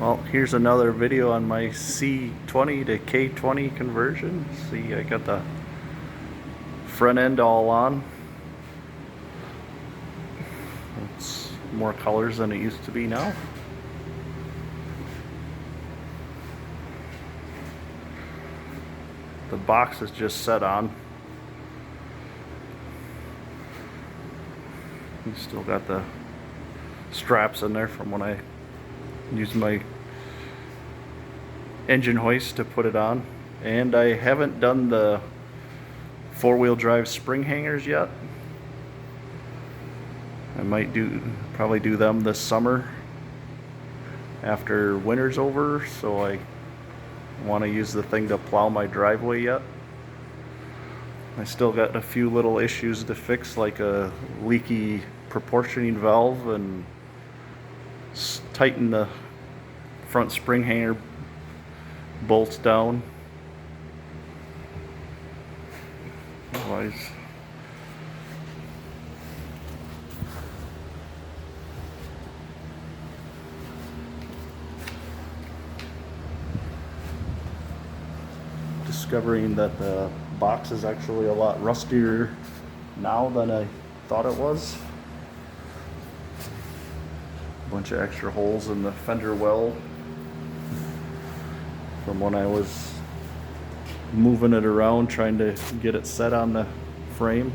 Well, here's another video on my C20 to K20 conversion. See, I got the front end all on. It's more colors than it used to be now. The box is just set on. You still got the straps in there from when I used my engine hoist to put it on. And I haven't done the four-wheel drive spring hangers yet. I might probably do them this summer after winter's over, so I want to use the thing to plow my driveway yet. I still got a few little issues to fix, like a leaky proportioning valve, and tighten the front spring hanger bolts down. Otherwise, discovering that the box is actually a lot rustier now than I thought it was. A bunch of extra holes in the fender well from when I was moving it around trying to get it set on the frame.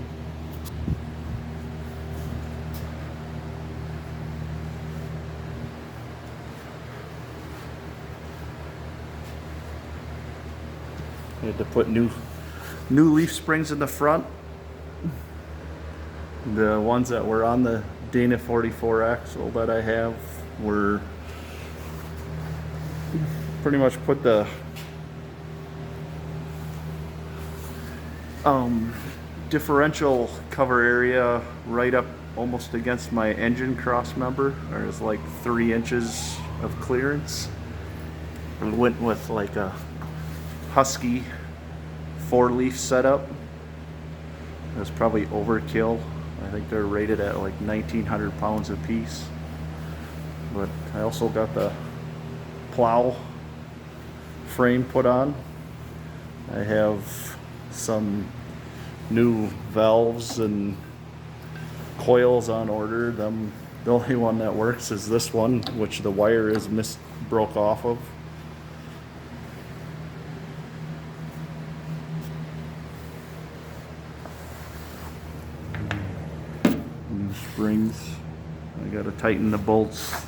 I had to put new leaf springs in the front. The ones that were on the Dana 44 axle that I have were pretty much put the differential cover area right up almost against my engine cross member. There's like 3 inches of clearance. I went with like a Husky 4-leaf setup. It was probably overkill. I think they're rated at like 1,900 pounds a piece. But I also got the plow frame put on. I have some new valves and coils on order. The only one that works is this one, which the wire is broke off of. New springs. I gotta tighten the bolts,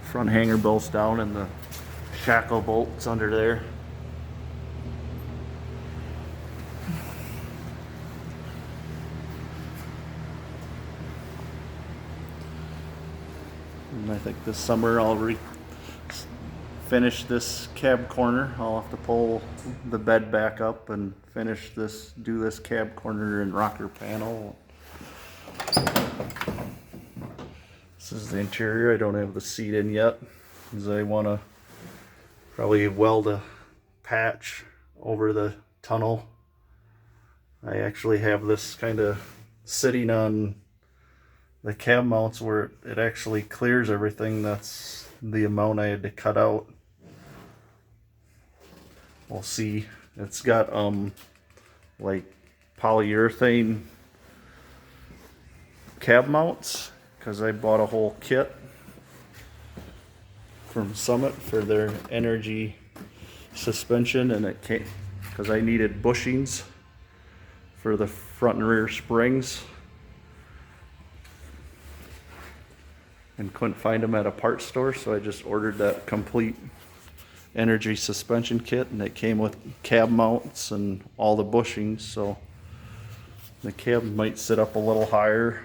front hanger bolts down, and the shackle bolts under there. And I think this summer I'll finish this cab corner. I'll have to pull the bed back up and do this cab corner and rocker panel. This is the interior. I don't have the seat in yet, because I want to probably weld a patch over the tunnel. I actually have this kind of sitting on the cab mounts where it actually clears everything. That's the amount I had to cut out. We'll see. It's got like polyurethane cab mounts, because I bought a whole kit from Summit for their energy suspension, and it came because I needed bushings for the front and rear springs and couldn't find them at a parts store, so I just ordered that complete energy suspension kit, and it came with cab mounts and all the bushings, so the cab might sit up a little higher.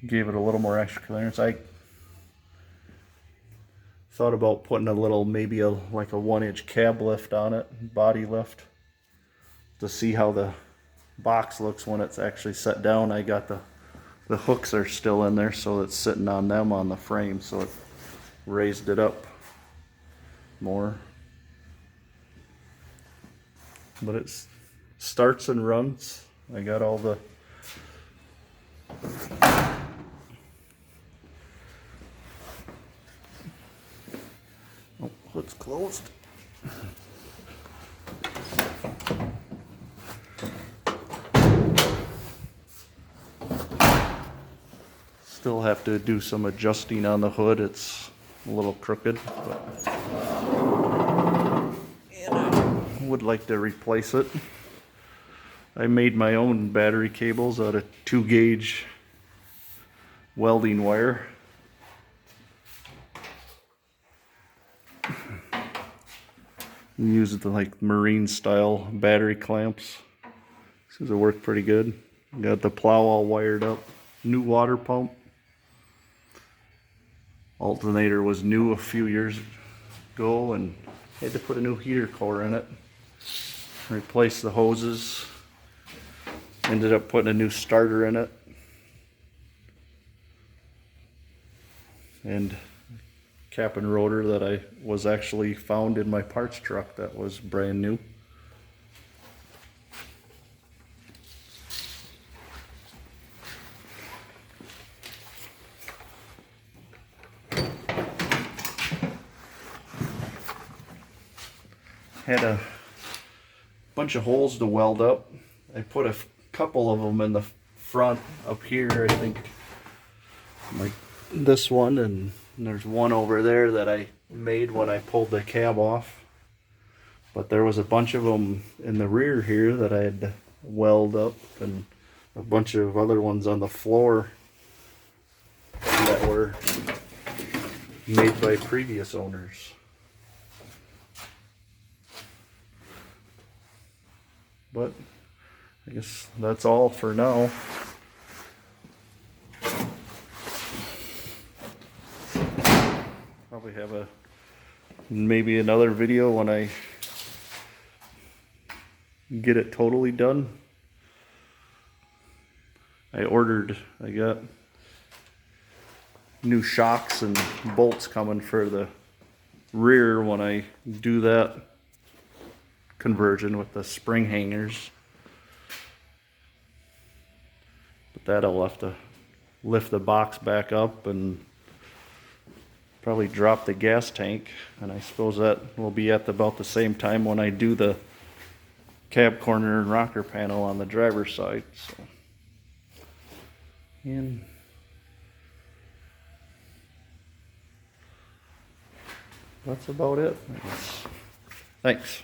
Gave it a little more extra clearance. I thought about putting a little, maybe like a 1-inch cab lift on it, body lift, to see how the box looks when it's actually set down. I got the hooks are still in there, so it's sitting on them on the frame, so it raised it up more. But it starts and runs. I got all the it's closed. Still have to do some adjusting on the hood. It's a little crooked, but and I would like to replace it. I made my own battery cables out of 2-gauge welding wire. Used the like marine style battery clamps. Seems to work pretty good. Got the plow all wired up. New water pump. Alternator was new a few years ago and had to put a new heater core in it. Replace the hoses. Ended up putting a new starter in it. And cap and rotor that I was actually found in my parts truck that was brand new. Had a bunch of holes to weld up. I put a couple of them in the front up here, I think, like this one, and there's one over there that I made when I pulled the cab off. But there was a bunch of them in the rear here that I had to weld up, and a bunch of other ones on the floor that were made by previous owners. But I guess that's all for now. Probably have maybe another video when I get it totally done. I got new shocks and bolts coming for the rear when I do that conversion with the spring hangers. But that'll have to lift the box back up and probably drop the gas tank, and I suppose that will be at about the same time when I do the cab corner and rocker panel on the driver's side. So, and that's about it, I guess. Thanks.